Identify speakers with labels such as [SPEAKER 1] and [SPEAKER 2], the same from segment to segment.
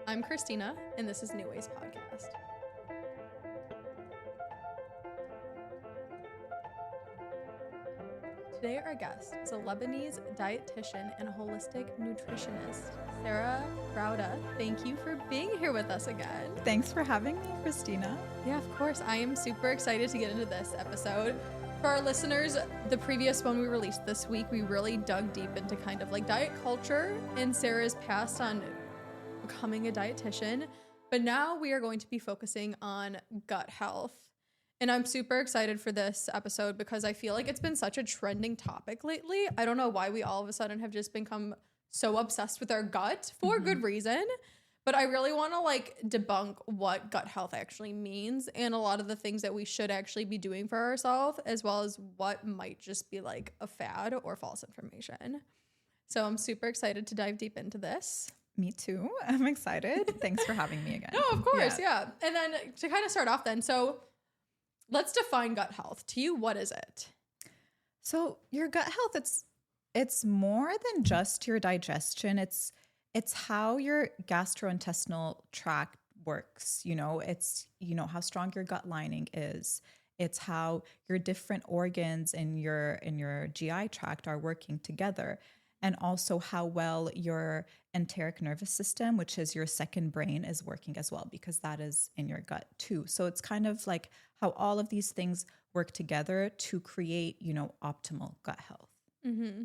[SPEAKER 1] I'm Christina, and this is New Ways Podcast. Today, our guest is a Lebanese dietitian and holistic nutritionist, Sara Rawda. Thank you for being here with us again.
[SPEAKER 2] Thanks for having me, Christina.
[SPEAKER 1] Yeah, of course. I am super excited to get into this episode. For our listeners, the previous one we released this week, we really dug deep into kind of like diet culture and Sarah's past on becoming a dietitian. But now we are going to be focusing on gut health. And I'm super excited for this episode because I feel like it's been such a trending topic lately. I don't know why we all of a sudden have just become so obsessed with our gut for good reason. But I really want to like debunk what gut health actually means and a lot of the things that we should actually be doing for ourselves, as well as what might just be like a fad or false information. So I'm super excited to dive deep into this.
[SPEAKER 2] Me too. I'm excited. Thanks for having me again.
[SPEAKER 1] No, of course. Yeah. And then to kind of start off then, so let's define gut health. To you, what is it?
[SPEAKER 2] So your gut health, it's more than just your digestion. It's how your gastrointestinal tract works. It's how strong your gut lining is. It's how your different organs in your GI tract are working together. And also how well your enteric nervous system, which is your second brain, is working as well, because that is in your gut too. So it's kind of like how all of these things work together to create, optimal gut health.
[SPEAKER 1] Mm-hmm.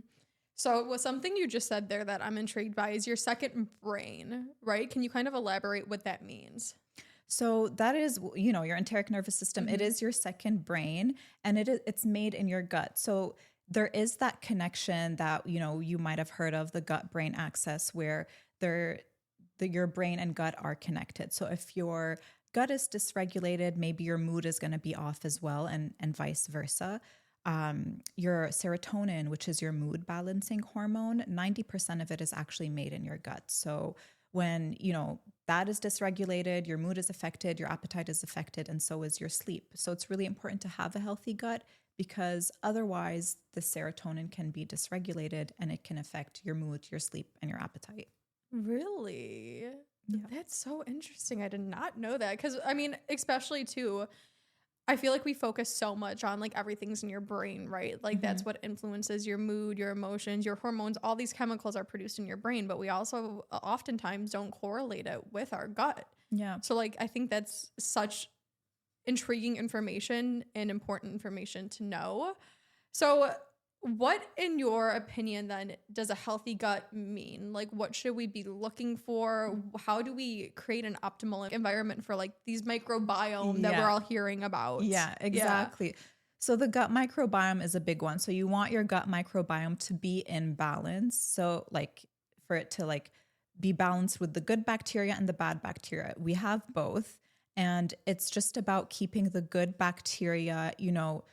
[SPEAKER 1] So was something you just said there that I'm intrigued by is your second brain, right? Can you kind of elaborate what that means?
[SPEAKER 2] So that is, your enteric nervous system. It is your second brain, and it's made in your gut. So there is that connection that, you might have heard of, the gut-brain axis, where your brain and gut are connected. So if your gut is dysregulated, maybe your mood is going to be off as well, and vice versa. Your serotonin, which is your mood balancing hormone, 90% of it is actually made in your gut. So when, that is dysregulated, your mood is affected, your appetite is affected, and so is your sleep. So it's really important to have a healthy gut, because otherwise the serotonin can be dysregulated and it can affect your mood, your sleep, and your appetite.
[SPEAKER 1] Really?
[SPEAKER 2] Yeah.
[SPEAKER 1] That's so interesting. I did not know that. Because, especially too, I feel like we focus so much on like everything's in your brain, right? Like that's what influences your mood, your emotions, your hormones. All these chemicals are produced in your brain, but we also oftentimes don't correlate it with our gut.
[SPEAKER 2] Yeah.
[SPEAKER 1] So like, I think that's such intriguing information and important information to know. So what, in your opinion, then, does a healthy gut mean? Like, what should we be looking for? How do we create an optimal environment for like these microbiome that we're all hearing about?
[SPEAKER 2] Yeah, exactly. Yeah. So the gut microbiome is a big one. So you want your gut microbiome to be in balance. So like for it to like be balanced with the good bacteria and the bad bacteria. We have both. And it's just about keeping the good bacteria,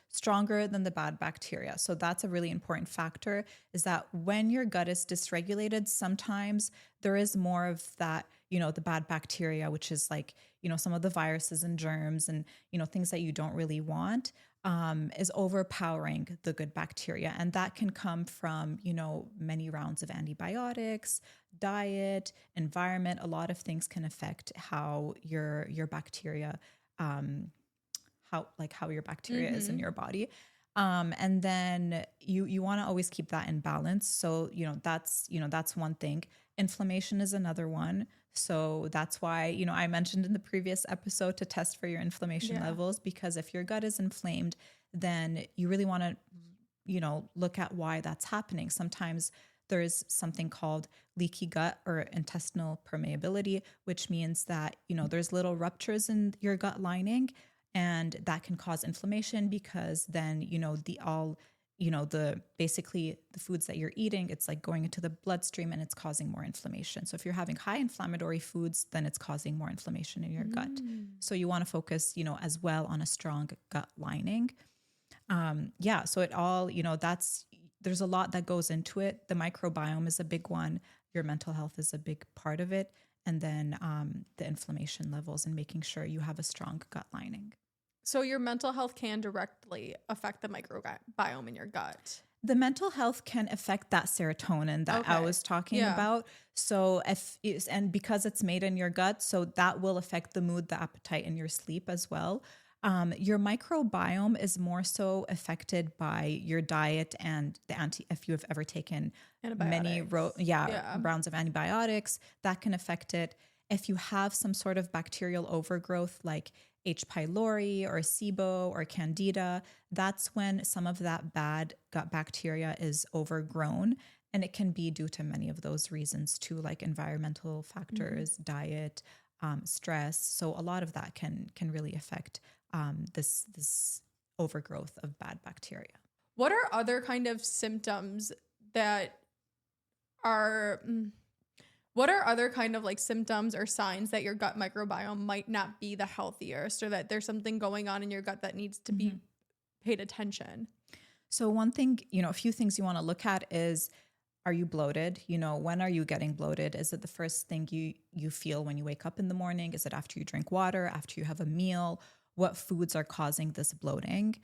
[SPEAKER 2] stronger than the bad bacteria. So that's a really important factor, is that when your gut is dysregulated, sometimes there is more of that, the bad bacteria, which is like, some of the viruses and germs and, things that you don't really want, is overpowering the good bacteria. And that can come from, many rounds of antibiotics, diet, environment. A lot of things can affect how your bacteria, how your bacteria is in your body. And then you want to always keep that in balance. So, that's one thing. Inflammation is another one. So that's why, I mentioned in the previous episode to test for your inflammation levels, because if your gut is inflamed, then you really want to, look at why that's happening. Sometimes there is something called leaky gut or intestinal permeability, which means that, there's little ruptures in your gut lining, and that can cause inflammation, because then, basically the foods that you're eating, it's like going into the bloodstream and it's causing more inflammation. So if you're having high inflammatory foods, then it's causing more inflammation in your gut. So you want to focus, as well on a strong gut lining. So it all, there's a lot that goes into it. The microbiome is a big one. Your mental health is a big part of it. And then the inflammation levels and making sure you have a strong gut lining.
[SPEAKER 1] So your mental health can directly affect the microbiome in your gut.
[SPEAKER 2] The mental health can affect that serotonin that I
[SPEAKER 1] Okay.
[SPEAKER 2] was talking
[SPEAKER 1] Yeah.
[SPEAKER 2] about. So and because it's made in your gut, so that will affect the mood, the appetite, and your sleep as well. Your microbiome is more so affected by your diet and if you have ever taken many
[SPEAKER 1] Antibiotics. Yeah.
[SPEAKER 2] rounds of antibiotics, that can affect it. If you have some sort of bacterial overgrowth like H. pylori or SIBO or candida, that's when some of that bad gut bacteria is overgrown. And it can be due to many of those reasons too, like environmental factors, diet, stress. So a lot of that can really affect this overgrowth of bad bacteria.
[SPEAKER 1] What are other kind of symptoms that are what are other kind of like symptoms or signs that your gut microbiome might not be the healthiest, or that there's something going on in your gut that needs to be paid attention?
[SPEAKER 2] So one thing, a few things you want to look at is, are you bloated? When are you getting bloated? Is it the first thing you feel when you wake up in the morning? Is it after you drink water, after you have a meal? What foods are causing this bloating?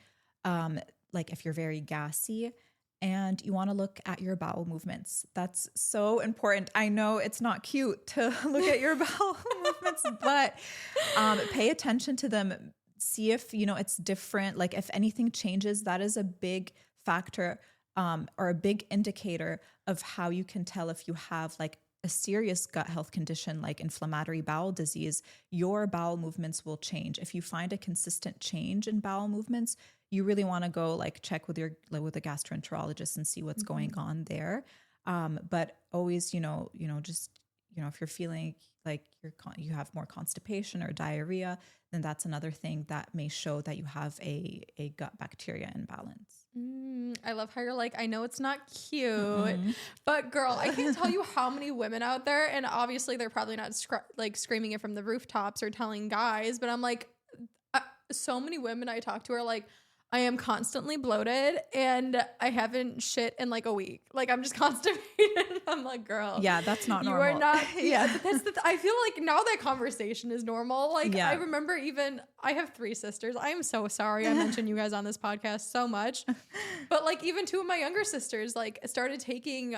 [SPEAKER 2] Like if you're very gassy, and you want to look at your bowel movements. That's so important. I know it's not cute to look at your bowel movements, but pay attention to them. See if, it's different. Like if anything changes, that is a big factor or a big indicator of how you can tell if you have like a serious gut health condition like inflammatory bowel disease. Your bowel movements will change. If you find a consistent change in bowel movements, you really want to go like check with a gastroenterologist and see what's going on there. But always, just, if you're feeling like you have more constipation or diarrhea, then that's another thing that may show that you have a gut bacteria imbalance.
[SPEAKER 1] I love how you're like, I know it's not cute, but girl, I can't tell you how many women out there, and obviously they're probably not screaming it from the rooftops or telling guys, but I'm like, so many women I talk to are like, I am constantly bloated and I haven't shit in like a week. Like I'm just constipated. I'm like, girl.
[SPEAKER 2] Yeah, that's not normal.
[SPEAKER 1] You are not. Yeah. I feel like now that conversation is normal. Like I remember I have 3 sisters. I am so sorry I mentioned you guys on this podcast so much. But like even 2 of my younger sisters like started taking,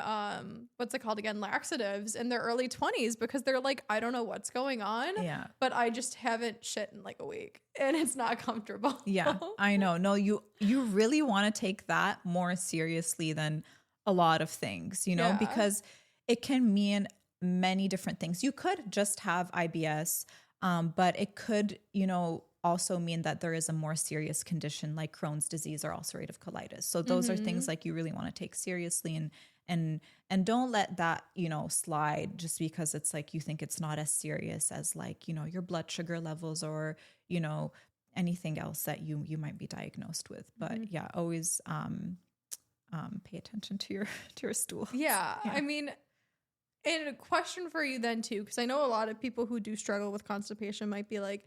[SPEAKER 1] what's it called again? Laxatives in their early 20s because they're like, I don't know what's going on.
[SPEAKER 2] Yeah.
[SPEAKER 1] But I just haven't shit in like a week and it's not comfortable.
[SPEAKER 2] Yeah, I know. No, you really want to take that more seriously than a lot of things, because it can mean many different things. You could just have IBS, but it could, also mean that there is a more serious condition like Crohn's disease or ulcerative colitis. So those are things like you really want to take seriously and don't let that, slide just because it's like you think it's not as serious as like, your blood sugar levels or, anything else that you might be diagnosed with. But always pay attention to your stool.
[SPEAKER 1] Yeah. I mean, and a question for you then too, because I know a lot of people who do struggle with constipation might be like,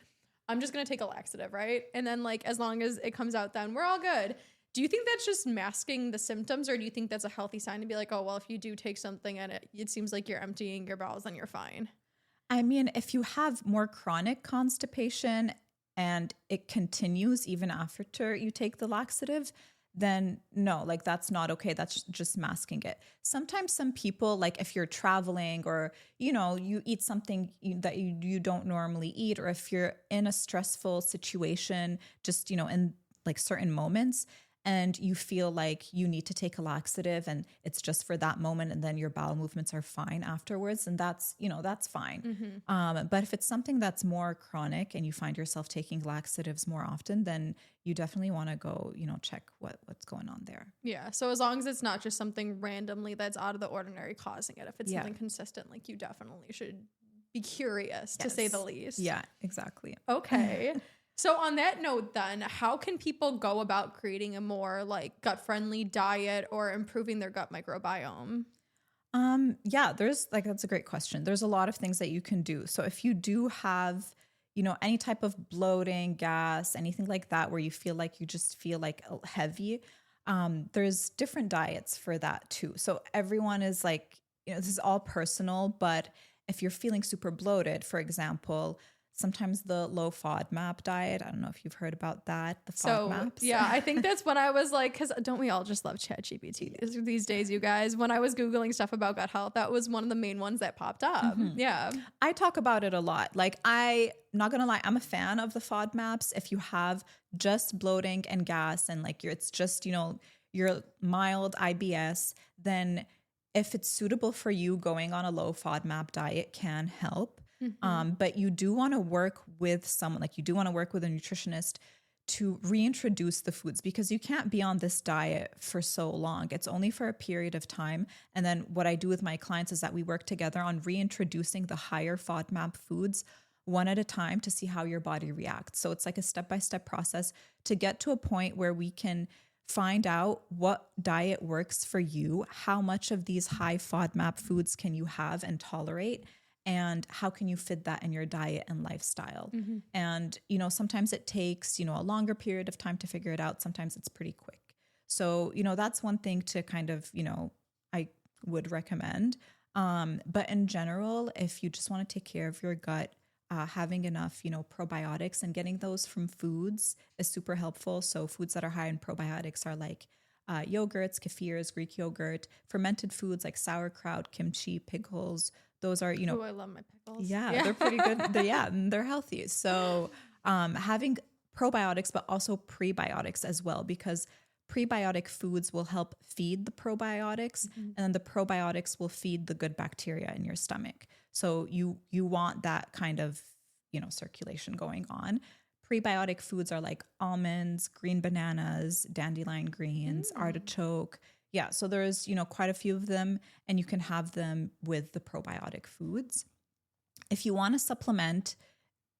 [SPEAKER 1] I'm just going to take a laxative, right? And then like, as long as it comes out, then we're all good. Do you think that's just masking the symptoms, or do you think that's a healthy sign to be like, oh, well, if you do take something and it seems like you're emptying your bowels, then you're fine?
[SPEAKER 2] I mean, if you have more chronic constipation and it continues even after you take the laxative, then no, like that's not okay. That's just masking it. Sometimes some people, like if you're traveling or, you eat something that you don't normally eat, or if you're in a stressful situation, just, in like certain moments, and you feel like you need to take a laxative and it's just for that moment and then your bowel movements are fine afterwards, and that's fine. But if it's something that's more chronic and you find yourself taking laxatives more often, then you definitely want to go, check what's going on there.
[SPEAKER 1] Yeah. So as long as it's not just something randomly that's out of the ordinary causing it, if it's something consistent, like you definitely should be curious to say the least.
[SPEAKER 2] Yeah, exactly.
[SPEAKER 1] Okay. So on that note then, how can people go about creating a more like gut-friendly diet or improving their gut microbiome?
[SPEAKER 2] That's a great question. There's a lot of things that you can do. So if you do have, any type of bloating, gas, anything like that, where you feel like heavy, there's different diets for that too. So everyone is like, this is all personal, but if you're feeling super bloated, for example, Sometimes the low FODMAP diet. I don't know if you've heard about that. The
[SPEAKER 1] So
[SPEAKER 2] FODMAPs.
[SPEAKER 1] yeah, I think that's when I was like, because don't we all just love ChatGPT these days, you guys? When I was Googling stuff about gut health, that was one of the main ones that popped up. Yeah.
[SPEAKER 2] I talk about it a lot. Like, not gonna lie, I'm a fan of the FODMAPs. If you have just bloating and gas and like it's just, your mild IBS, then if it's suitable for you, going on a low FODMAP diet can help. But you do want to work with someone, like you do want to work with a nutritionist to reintroduce the foods, because you can't be on this diet for so long. It's only for a period of time. And then what I do with my clients is that we work together on reintroducing the higher FODMAP foods one at a time to see how your body reacts. So it's like a step-by-step process to get to a point where we can find out what diet works for you, how much of these high FODMAP foods can you have and tolerate, and how can you fit that in your diet and lifestyle. And, sometimes it takes, a longer period of time to figure it out. Sometimes it's pretty quick. So, that's one thing to kind of, I would recommend. But in general, if you just want to take care of your gut, having enough, probiotics and getting those from foods is super helpful. So foods that are high in probiotics are like yogurts, kefirs, Greek yogurt, fermented foods like sauerkraut, kimchi, pickles. Those are,
[SPEAKER 1] Oh, I love my pickles.
[SPEAKER 2] Yeah, they're pretty good. And they're healthy. So having probiotics, but also prebiotics as well, because prebiotic foods will help feed the probiotics, and then the probiotics will feed the good bacteria in your stomach. So you want that kind of, circulation going on. Prebiotic foods are like almonds, green bananas, dandelion greens, artichoke. Yeah, so there's, quite a few of them, and you can have them with the probiotic foods. If you want to supplement,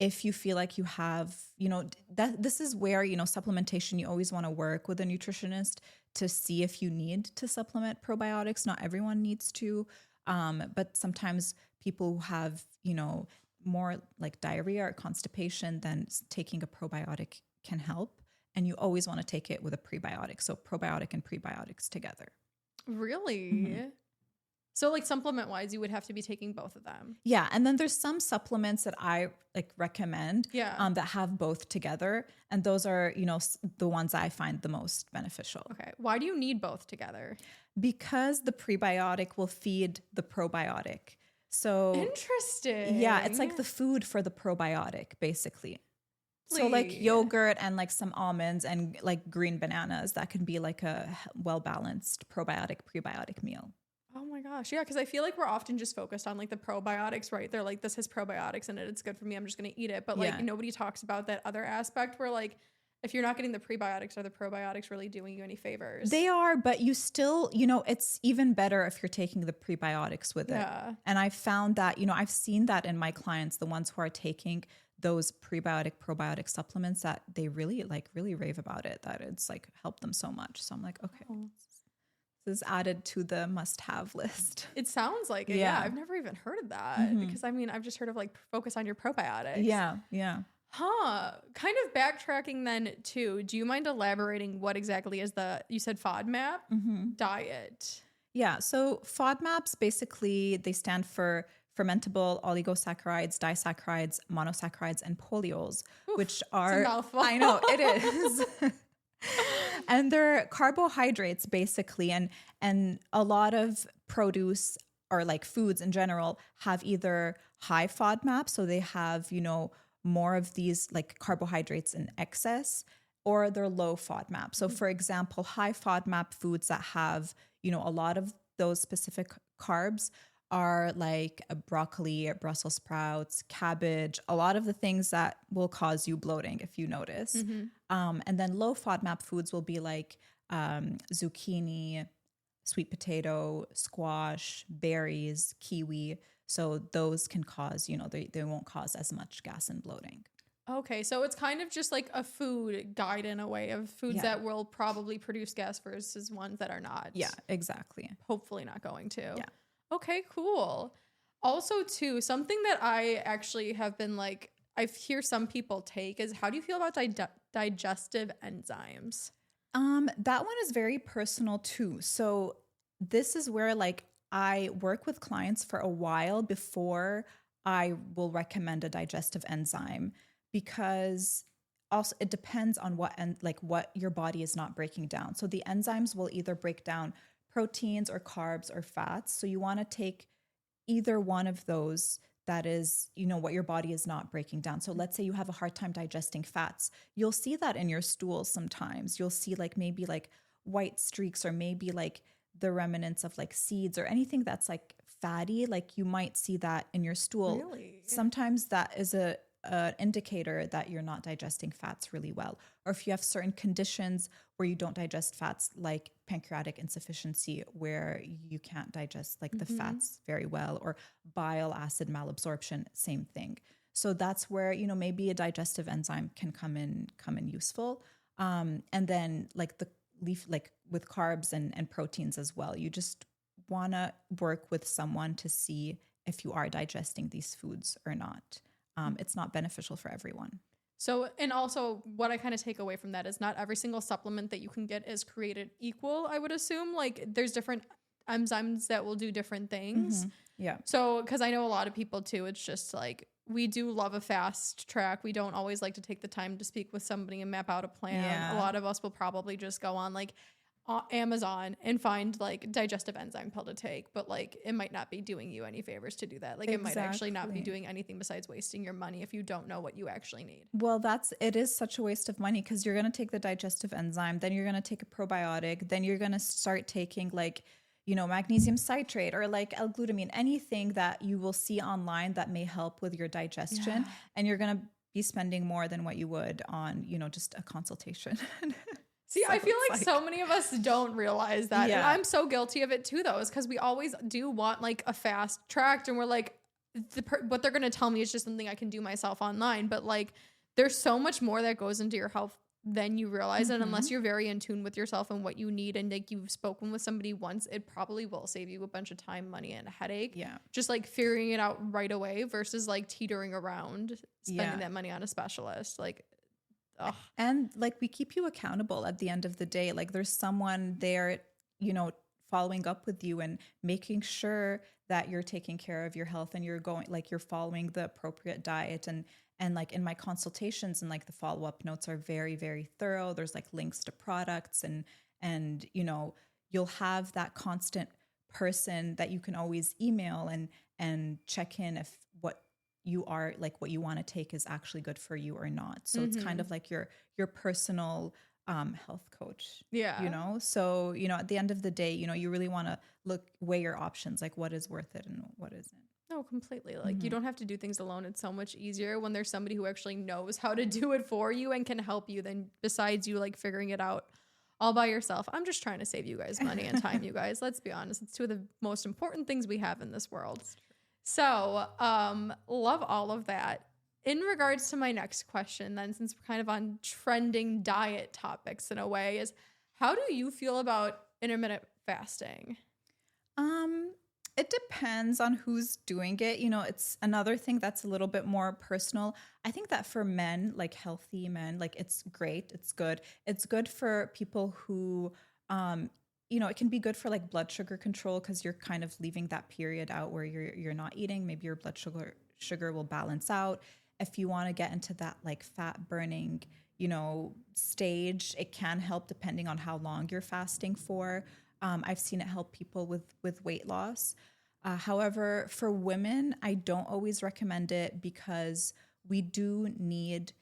[SPEAKER 2] if you feel like you have, this is where, supplementation, you always want to work with a nutritionist to see if you need to supplement probiotics. Not everyone needs to, but sometimes people who have, more like diarrhea or constipation, then taking a probiotic can help. And you always want to take it with a prebiotic. So probiotic and prebiotics together.
[SPEAKER 1] Really? So like supplement wise, you would have to be taking both of them.
[SPEAKER 2] Yeah. And then there's some supplements that I recommend that have both together. And those are, the ones I find the most beneficial.
[SPEAKER 1] Okay. Why do you need both together?
[SPEAKER 2] Because the prebiotic will feed the probiotic. So
[SPEAKER 1] interesting.
[SPEAKER 2] Yeah. It's like the food for the probiotic, basically. So like yogurt and like some almonds and like green bananas, that can be like a well-balanced probiotic prebiotic meal.
[SPEAKER 1] Oh my gosh. Yeah. Cause I feel like we're often just focused on like the probiotics, right? They're like, this has probiotics in it. It's good for me. I'm just going to eat it. But like nobody talks about that other aspect where like, if you're not getting the prebiotics, are the probiotics really doing you any favors?
[SPEAKER 2] They are, but you still, it's even better if you're taking the prebiotics with it. And I found that, I've seen that in my clients, the ones who are taking those probiotic supplements, that they really rave about it, that it's like helped them so much. So I'm like, okay, this is added to the must-have list.
[SPEAKER 1] It sounds like it. Yeah. I've never even heard of that because I've just heard of like focus on your probiotics.
[SPEAKER 2] Yeah.
[SPEAKER 1] Kind of backtracking then too. Do you mind elaborating what exactly is you said FODMAP diet? Yeah.
[SPEAKER 2] So FODMAPs, basically they stand for fermentable oligosaccharides, disaccharides, monosaccharides, and polyols, which are,
[SPEAKER 1] it's a mouthful.
[SPEAKER 2] I know it is. And they're carbohydrates basically. And a lot of produce or like foods in general have either high FODMAP, so they have, more of these like carbohydrates in excess, or they're low FODMAP. So for example, high FODMAP foods that have, a lot of those specific carbs are like broccoli, Brussels sprouts, cabbage, a lot of the things that will cause you bloating if you notice. And then low FODMAP foods will be like zucchini, sweet potato, squash, berries, kiwi. So those can cause, they won't cause as much gas and bloating.
[SPEAKER 1] Okay, so it's kind of just like a food guide in a way of foods that will probably produce gas versus ones that are not.
[SPEAKER 2] Yeah, exactly.
[SPEAKER 1] Hopefully not going to.
[SPEAKER 2] Yeah.
[SPEAKER 1] Okay, cool. Also, too, something that I actually have been like, I hear some people take is, how do you feel about digestive enzymes?
[SPEAKER 2] That one is very personal too. So this is where like I work with clients for a while before I will recommend a digestive enzyme, because also it depends on what your body is not breaking down. So the enzymes will either break down proteins or carbs or fats. So you want to take either one of those, that is, what your body is not breaking down. So let's say you have a hard time digesting fats. You'll see that in your stool sometimes. You'll see like maybe like white streaks, or maybe like the remnants of like seeds or anything that's like fatty. Like you might see that in your stool.
[SPEAKER 1] Really?
[SPEAKER 2] Sometimes that is an indicator that you're not digesting fats really well. Or if you have certain conditions where you don't digest fats, like pancreatic insufficiency, where you can't digest like the fats very well, or bile acid malabsorption, same thing. So that's where, maybe a digestive enzyme can come in useful. And then like like with carbs and proteins as well, you just want to work with someone to see if you are digesting these foods or not. It's not beneficial for everyone.
[SPEAKER 1] So, and also what I kind of take away from that is not every single supplement that you can get is created equal, I would assume. Like there's different enzymes that will do different things.
[SPEAKER 2] Yeah.
[SPEAKER 1] So, because I know a lot of people too, it's just like, we do love a fast track. We don't always like to take the time to speak with somebody and map out a plan.
[SPEAKER 2] Yeah.
[SPEAKER 1] A lot of us will probably just go on like Amazon and find like digestive enzyme pill to take, but like it might not be doing you any favors to do that. Like it might actually not be doing anything besides wasting your money if you don't know what you actually need. Well,
[SPEAKER 2] it is such a waste of money, because you're going to take the digestive enzyme, then you're going to take a probiotic, then you're going to start taking like, magnesium citrate or like L-glutamine, anything that you will see online that may help with your digestion. And you're going to be spending more than what you would on, just a consultation.
[SPEAKER 1] See, so I feel like so many of us don't realize that. Yeah. And I'm so guilty of it too, though, is because we always do want like a fast track, and we're like, what they're going to tell me is just something I can do myself online. But like, there's so much more that goes into your health than you realize. And unless you're very in tune with yourself and what you need, and like you've spoken with somebody once, it probably will save you a bunch of time, money, and a headache. Yeah. Just like figuring it out right away versus like teetering around, spending that money on a specialist. Like, ugh.
[SPEAKER 2] And like we keep you accountable at the end of the day. Like there's someone there, following up with you and making sure that you're taking care of your health, and you're following the appropriate diet. And like in my consultations, and like the follow-up notes are very, very thorough. There's like links to products, and you'll have that constant person that you can always email and check in if what you want to take is actually good for you or not. So it's kind of like your personal health coach.
[SPEAKER 1] Yeah.
[SPEAKER 2] So, at the end of the day, you really want to weigh your options, like what is worth it and what isn't.
[SPEAKER 1] No, completely. Like you don't have to do things alone. It's so much easier when there's somebody who actually knows how to do it for you and can help you, than besides you like figuring it out all by yourself. I'm just trying to save you guys money and time, you guys. Let's be honest. It's two of the most important things we have in this world. So, love all of that. In regards to my next question, then, since we're kind of on trending diet topics in a way, is how do you feel about intermittent fasting?
[SPEAKER 2] It depends on who's doing it. It's another thing that's a little bit more personal. I think that for men, like healthy men, like it's great. It's good. It's good for people who, it can be good for like blood sugar control, because you're kind of leaving that period out where you're not eating. Maybe your blood sugar will balance out. If you want to get into that like fat burning, stage, it can help depending on how long you're fasting for. I've seen it help people with weight loss. However, for women, I don't always recommend it, because we do need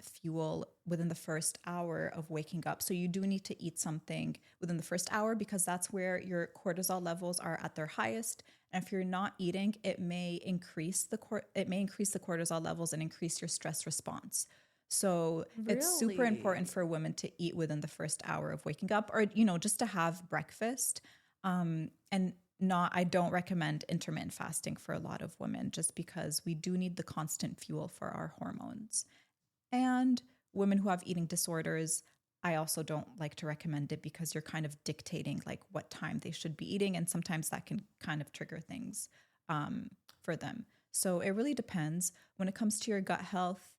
[SPEAKER 2] fuel within the first hour of waking up. So you do need to eat something within the first hour, because that's where your cortisol levels are at their highest. And if you're not eating, it may increase the cortisol levels and increase your stress response. So It's super important for women to eat within the first hour of waking up, or, just to have breakfast. I don't recommend intermittent fasting for a lot of women, just because we do need the constant fuel for our hormones. And women who have eating disorders, I also don't like to recommend it, because you're kind of dictating like what time they should be eating. And sometimes that can kind of trigger things for them. So it really depends. When it comes to your gut health,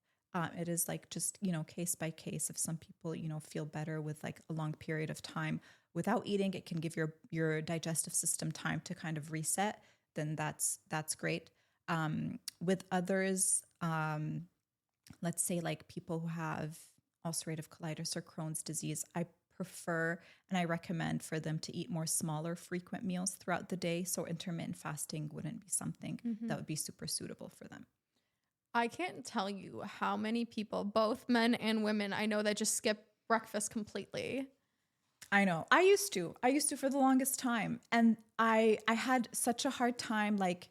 [SPEAKER 2] it is like just, case by case. If some people, feel better with like a long period of time without eating, it can give your digestive system time to kind of reset, then that's great. With others, let's say like people who have ulcerative colitis or Crohn's disease, I prefer and I recommend for them to eat more smaller, frequent meals throughout the day. So intermittent fasting wouldn't be something that would be super suitable for them.
[SPEAKER 1] I can't tell you how many people, both men and women, I know that just skip breakfast completely.
[SPEAKER 2] I know. I used to for the longest time. And I had such a hard time like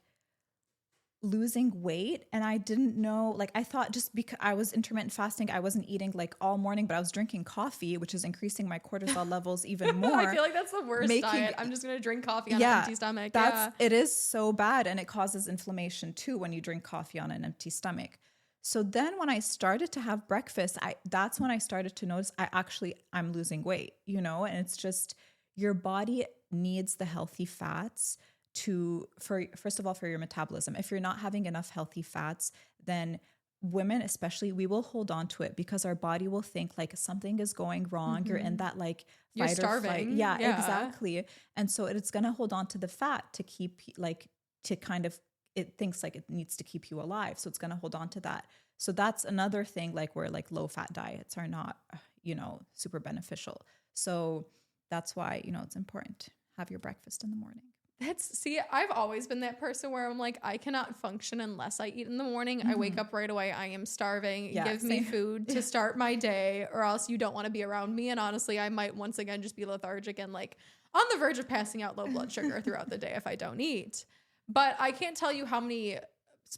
[SPEAKER 2] losing weight, and I didn't know, like I thought just because I was intermittent fasting, I wasn't eating like all morning, but I was drinking coffee, which is increasing my cortisol levels even more.
[SPEAKER 1] I feel like that's the worst diet. I'm just going to drink coffee on an empty stomach.
[SPEAKER 2] It is so bad, and it causes inflammation too when you drink coffee on an empty stomach. So then when I started to have breakfast, that's when I started to notice I'm losing weight, you know, and it's just your body needs the healthy fats first of all, for your metabolism. If you're not having enough healthy fats, then women especially, we will hold on to it because our body will think like something is going wrong. You're in that like
[SPEAKER 1] you're
[SPEAKER 2] fight
[SPEAKER 1] starving.
[SPEAKER 2] or flight. Yeah, exactly. And so it's going to hold on to the fat to keep it thinks like it needs to keep you alive. So it's going to hold on to that. So that's another thing, like where like low fat diets are not, super beneficial. So that's why, it's important to have your breakfast in the morning.
[SPEAKER 1] I've always been that person where I'm like, I cannot function unless I eat in the morning. I wake up right away. I am starving.
[SPEAKER 2] Yeah,
[SPEAKER 1] Give me food to start my day, or else you don't want to be around me. And honestly, I might once again just be lethargic and like on the verge of passing out low blood sugar throughout the day if I don't eat. But I can't tell you how many,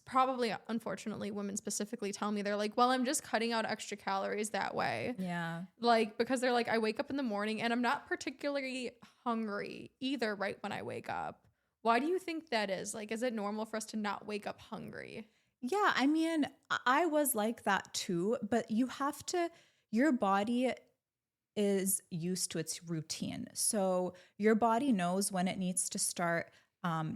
[SPEAKER 1] probably unfortunately women specifically tell me, they're like, well, I'm just cutting out extra calories that way.
[SPEAKER 2] Yeah.
[SPEAKER 1] Like, because they're like, I wake up in the morning and I'm not particularly hungry either right when I wake up. Why do you think that is? Like, is it normal for us to not wake up hungry?
[SPEAKER 2] Yeah, I mean, I was like that too, but your body is used to its routine. So your body knows when it needs to start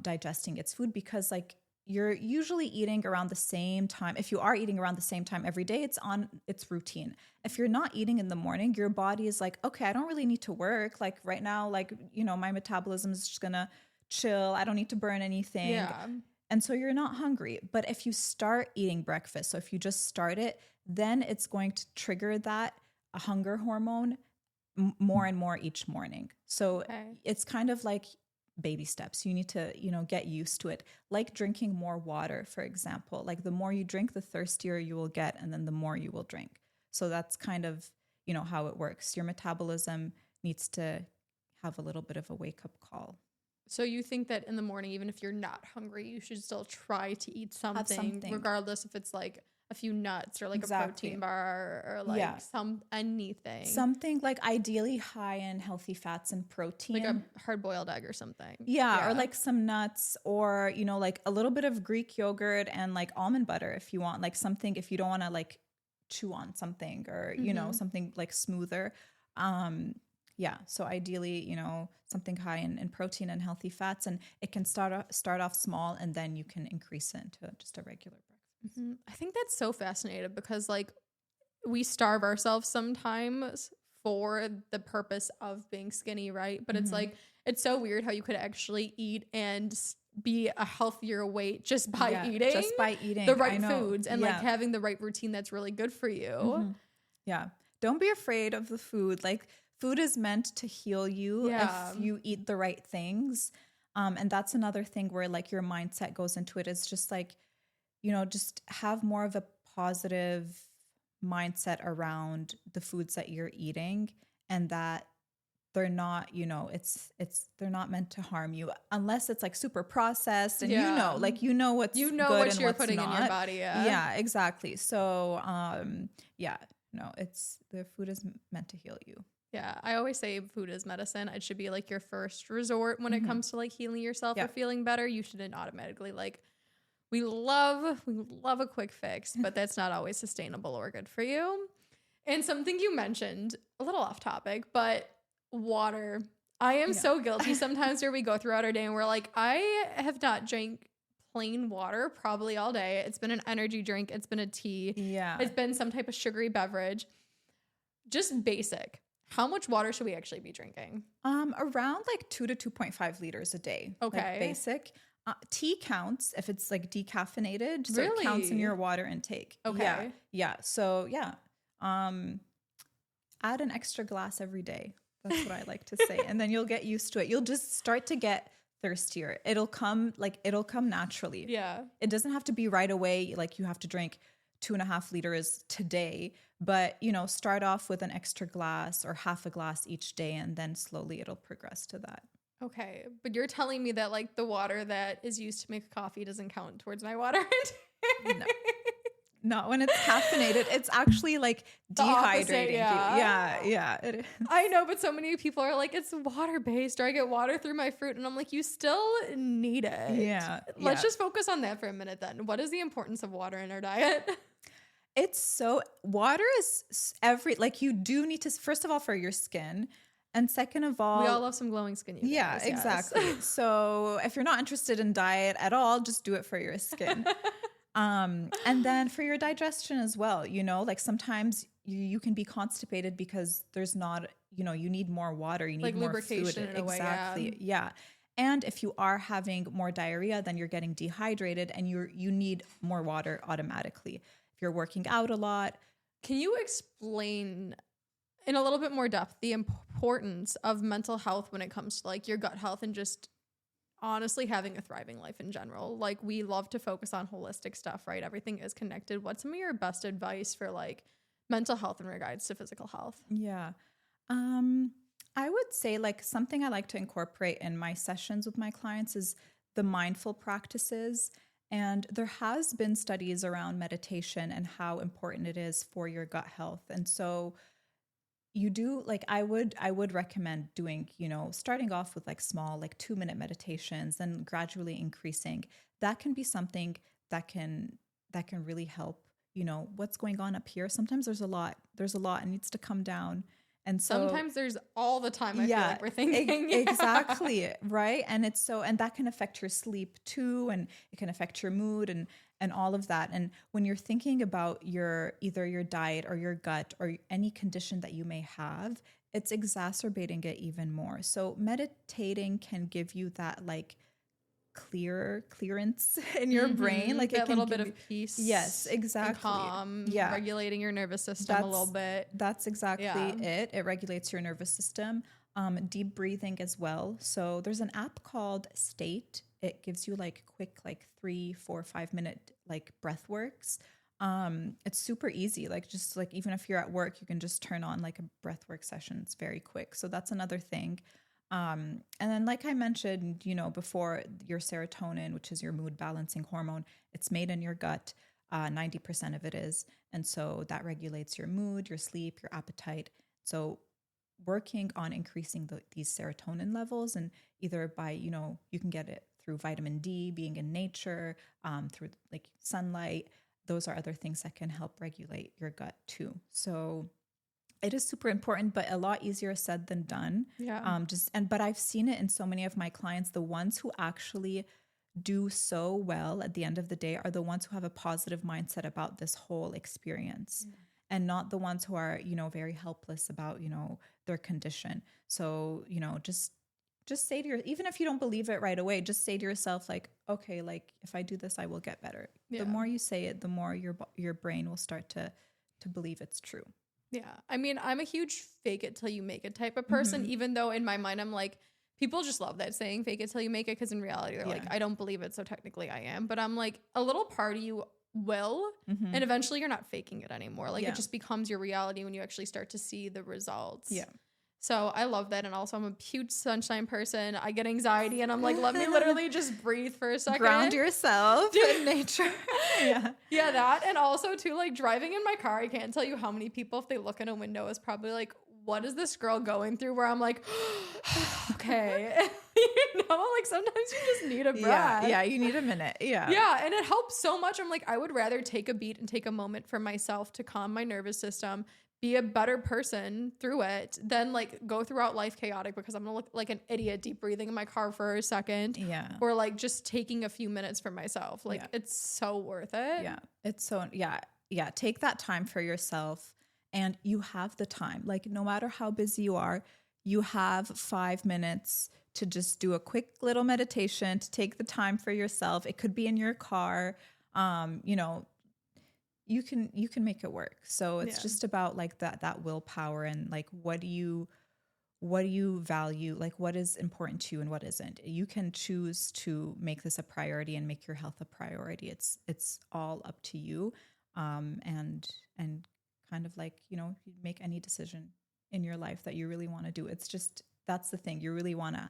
[SPEAKER 2] digesting its food, because like you're usually eating around the same time. If you are eating around the same time every day, it's on its routine. If you're not eating in the morning, your body is like, okay, I don't really need to work. Like right now, like, my metabolism is just gonna chill. I don't need to burn anything.
[SPEAKER 1] Yeah.
[SPEAKER 2] And so you're not hungry. But if you start eating breakfast, so if you just start it, then it's going to trigger that hunger hormone more and more each morning. So it's kind of like baby steps. You need to, get used to it. Like drinking more water, for example. Like the more you drink, the thirstier you will get, and then the more you will drink. So that's kind of, how it works. Your metabolism needs to have a little bit of a wake-up call.
[SPEAKER 1] So you think that in the morning, even if you're not hungry, you should still try to eat something. Regardless if it's like a few nuts or like a protein bar or like anything.
[SPEAKER 2] Something like ideally high in healthy fats and protein.
[SPEAKER 1] Like a hard-boiled egg or something.
[SPEAKER 2] Yeah, or like some nuts, or, like a little bit of Greek yogurt and like almond butter if you want, like something, if you don't want to like chew on something, or, something like smoother. So ideally, something high in protein and healthy fats, and it can start off small, and then you can increase it into just a regular breakfast.
[SPEAKER 1] I think that's so fascinating, because like we starve ourselves sometimes for the purpose of being skinny, right? But it's like, it's so weird how you could actually eat and be a healthier weight just by eating the right foods and like having the right routine that's really good for you.
[SPEAKER 2] Yeah. Don't be afraid of the food. Like, food is meant to heal you if you eat the right things. And that's another thing where like your mindset goes into it. It's just like, just have more of a positive mindset around the foods that you're eating, and that they're not, they're not meant to harm you unless it's like super processed and what's good
[SPEAKER 1] what
[SPEAKER 2] and
[SPEAKER 1] you're
[SPEAKER 2] what's
[SPEAKER 1] putting
[SPEAKER 2] not
[SPEAKER 1] in your body.
[SPEAKER 2] Yeah, exactly. So, the food is meant to heal you.
[SPEAKER 1] Yeah, I always say food is medicine. It should be like your first resort when it comes to like healing yourself or feeling better. You shouldn't automatically like, we love a quick fix, but that's not always sustainable or good for you. And something you mentioned, a little off topic, but water. I am so guilty sometimes where we go throughout our day and we're like, I have not drank plain water probably all day. It's been an energy drink. It's been a tea.
[SPEAKER 2] Yeah.
[SPEAKER 1] It's been some type of sugary beverage. Just basic. How much water should we actually be drinking?
[SPEAKER 2] Around like 2 to 2.5 liters a day.
[SPEAKER 1] Okay.
[SPEAKER 2] Like basic. Tea counts if it's like decaffeinated, so it counts in
[SPEAKER 1] Really?
[SPEAKER 2] your water intake. Yeah,
[SPEAKER 1] Okay.
[SPEAKER 2] yeah. So yeah, add an extra glass every day. That's what I like to say, and then you'll get used to it. You'll just start to get thirstier. It'll come naturally.
[SPEAKER 1] Yeah.
[SPEAKER 2] It doesn't have to be right away. Like you have to drink 2.5 liters today, but start off with an extra glass or half a glass each day, and then slowly it'll progress to that.
[SPEAKER 1] Okay. But you're telling me that like the water that is used to make coffee doesn't count towards my water intake?
[SPEAKER 2] No. Not when it's caffeinated. It's actually like
[SPEAKER 1] The opposite,
[SPEAKER 2] dehydrating you. Yeah, it is.
[SPEAKER 1] I know, but so many people are like, it's water based, or I get water through my fruit. And I'm like, you still need it.
[SPEAKER 2] Yeah.
[SPEAKER 1] Let's just focus on that for a minute then. What is the importance of water in our diet?
[SPEAKER 2] Water is you do need to, first of all, for your skin. And second of all,
[SPEAKER 1] We all love some glowing skin. You
[SPEAKER 2] yeah,
[SPEAKER 1] guys, yes.
[SPEAKER 2] exactly. So if you're not interested in diet at all, just do it for your skin. And then for your digestion as well, like sometimes you can be constipated because there's not, you need more water, you need
[SPEAKER 1] Like
[SPEAKER 2] more
[SPEAKER 1] lubrication
[SPEAKER 2] fluid.
[SPEAKER 1] in a way,
[SPEAKER 2] Exactly. Yeah. And if you are having more diarrhea, then you're getting dehydrated and you need more water automatically. If you're working out a lot.
[SPEAKER 1] Can you explain in a little bit more depth the importance of mental health when it comes to like your gut health and just honestly having a thriving life in general? Like we love to focus on holistic stuff, right? Everything is connected. What's some of your best advice for like mental health in regards to physical health?
[SPEAKER 2] Yeah. I would say like something I like to incorporate in my sessions with my clients is the mindful practices. And there has been studies around meditation and how important it is for your gut health. And so you do like I would recommend doing, starting off with like small, like 2-minute meditations and gradually increasing. That can be something that can really help, what's going on up here. Sometimes there's a lot and needs to come down. And so
[SPEAKER 1] sometimes there's all the time I feel like we're thinking.
[SPEAKER 2] Exactly. Right. And and that can affect your sleep too. And it can affect your mood and all of that. And when you're thinking about either your diet or your gut or any condition that you may have, it's exacerbating it even more. So meditating can give you that like clearance in your brain, like
[SPEAKER 1] that little bit of peace.
[SPEAKER 2] Yes, exactly.
[SPEAKER 1] Calm, regulating your nervous system a little bit.
[SPEAKER 2] That's exactly it. It regulates your nervous system. Deep breathing as well. So there's an app called State. It gives you like quick, like 3, 4, 5-minute like breath works. It's super easy. Like just like even if you're at work, you can just turn on like a breath work session. It's very quick. So that's another thing. And then like I mentioned, before, your serotonin, which is your mood balancing hormone, it's made in your gut. 90% of it is. And so that regulates your mood, your sleep, your appetite. So working on increasing these serotonin levels, and either by, you can get it through vitamin D, being in nature, through like sunlight. Those are other things that can help regulate your gut too. So it is super important, but a lot easier said than done.
[SPEAKER 1] Yeah.
[SPEAKER 2] But I've seen it in so many of my clients. The ones who actually do so well at the end of the day are the ones who have a positive mindset about this whole experience, and not the ones who are, very helpless about, their condition. So, just say to even if you don't believe it right away, just say to yourself, like, okay, like if I do this, I will get better. Yeah. The more you say it, the more your brain will start to believe it's true.
[SPEAKER 1] Yeah. I mean, I'm a huge fake it till you make it type of person, even though in my mind, I'm like, people just love that saying, fake it till you make it. Cause in reality, they're like, I don't believe it. So technically I am, but I'm like, a little part of you will, and eventually you're not faking it anymore. Like it just becomes your reality when you actually start to see the results.
[SPEAKER 2] Yeah.
[SPEAKER 1] So I love that. And also I'm a huge sunshine person. I get anxiety and I'm like, let me literally just breathe for a second.
[SPEAKER 2] Ground yourself in nature.
[SPEAKER 1] Yeah, that. And also too, like driving in my car, I can't tell you how many people, if they look in a window, is probably like, what is this girl going through? Where I'm like, okay. Like sometimes you just need a breath.
[SPEAKER 2] Yeah, you need a minute. Yeah.
[SPEAKER 1] Yeah, and it helps so much. I'm like, I would rather take a beat and take a moment for myself to calm my nervous system, be a better person through it, than like go throughout life chaotic because I'm gonna look like an idiot deep breathing in my car for a second.
[SPEAKER 2] Yeah.
[SPEAKER 1] Or like just taking a few minutes for myself. Like it's so worth it.
[SPEAKER 2] Yeah. It's so, yeah. Take that time for yourself, and you have the time. Like no matter how busy you are, you have 5 minutes to just do a quick little meditation, to take the time for yourself. It could be in your car. You know, you can make it work. So it's just about like that willpower and like what do you value, like what is important to you and what isn't. You can choose to make this a priority and make your health a priority. It's all up to you. And kind of like, you know, you make any decision in your life that you really want to do. It's just, that's the thing. You really want to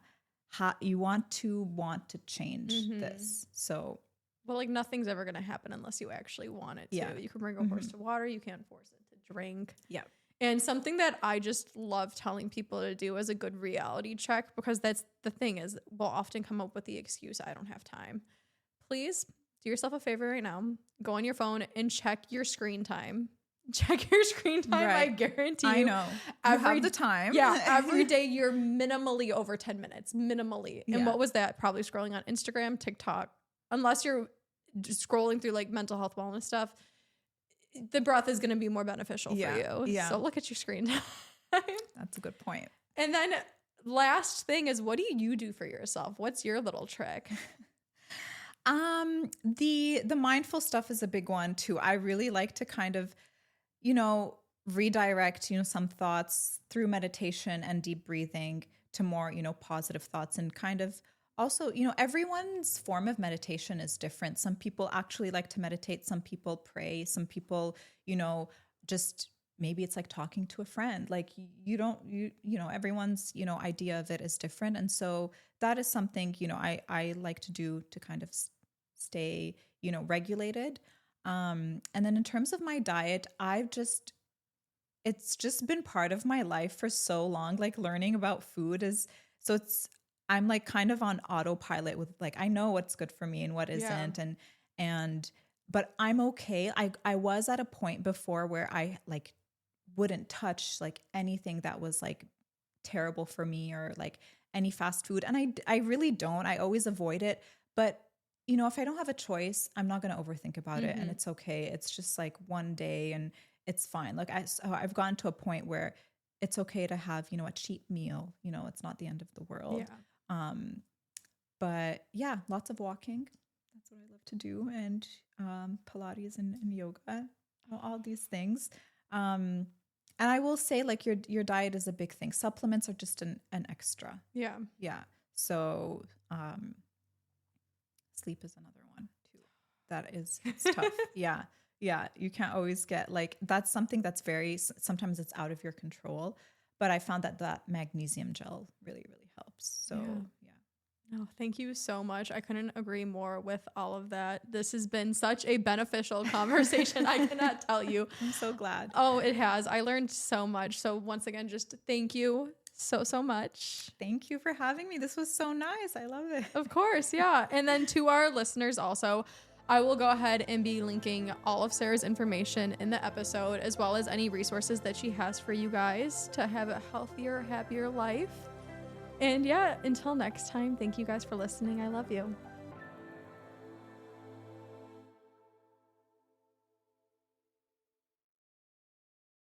[SPEAKER 2] change this. So,
[SPEAKER 1] well, like nothing's ever going to happen unless you actually want it to.
[SPEAKER 2] Yeah.
[SPEAKER 1] You can bring a horse to water. You can't force it to drink.
[SPEAKER 2] Yeah.
[SPEAKER 1] And something that I just love telling people to do as a good reality check, because that's the thing is we'll often come up with the excuse, I don't have time. Please do yourself a favor right now. Go on your phone and check your screen time. Check your screen time.
[SPEAKER 2] Right.
[SPEAKER 1] I guarantee you.
[SPEAKER 2] I know. You have the time.
[SPEAKER 1] Yeah. Every day you're minimally over 10 minutes. Minimally. And
[SPEAKER 2] Yeah.
[SPEAKER 1] what was that? Probably scrolling on Instagram, TikTok. Unless you're just scrolling through like mental health wellness stuff, the breath is going to be more beneficial for you.
[SPEAKER 2] Yeah.
[SPEAKER 1] So look at your screen time.
[SPEAKER 2] That's a good point.
[SPEAKER 1] And then last thing is, what do you do for yourself? What's your little trick?
[SPEAKER 2] The mindful stuff is a big one too. I really like to kind of, you know, redirect, you know, some thoughts through meditation and deep breathing to more, you know, positive thoughts, and kind of also, you know, everyone's form of meditation is different. Some people actually like to meditate. Some people pray. Some people, you know, just maybe it's like talking to a friend. Like you know, everyone's, you know, idea of it is different. And so that is something, you know, I like to do to kind of stay, you know, regulated. And then in terms of my diet, it's just been part of my life for so long. Like learning about food I'm like kind of on autopilot with like, I know what's good for me and what isn't. But I'm okay. I was at a point before where I like wouldn't touch like anything that was like terrible for me or like any fast food. And I really don't. I always avoid it. But you know, if I don't have a choice, I'm not going to overthink about it, and it's okay. It's just like one day and it's fine. Like I've gotten to a point where it's okay to have, you know, a cheap meal, you know, it's not the end of the world.
[SPEAKER 1] Yeah.
[SPEAKER 2] But yeah, lots of walking. That's what I love to do. And, Pilates and yoga, all these things. And I will say like your diet is a big thing. Supplements are just an extra.
[SPEAKER 1] Yeah.
[SPEAKER 2] Yeah. So, sleep is another one too. It's tough. Yeah. Yeah. You can't always get like, that's something that's sometimes it's out of your control, but I found that magnesium gel really, really helps. So yeah.
[SPEAKER 1] No, thank you so much. I couldn't agree more with all of that. This has been such a beneficial conversation. I cannot tell you.
[SPEAKER 2] I'm so glad.
[SPEAKER 1] Oh, it has. I learned so much. So once again, just thank you so much.
[SPEAKER 2] Thank you for having me. This was so nice. I love it.
[SPEAKER 1] Of course. Yeah. And then to our listeners also, I will go ahead and be linking all of Sara's information in the episode, as well as any resources that she has for you guys to have a healthier, happier life. And yeah, until next time, thank you guys for listening. I love you.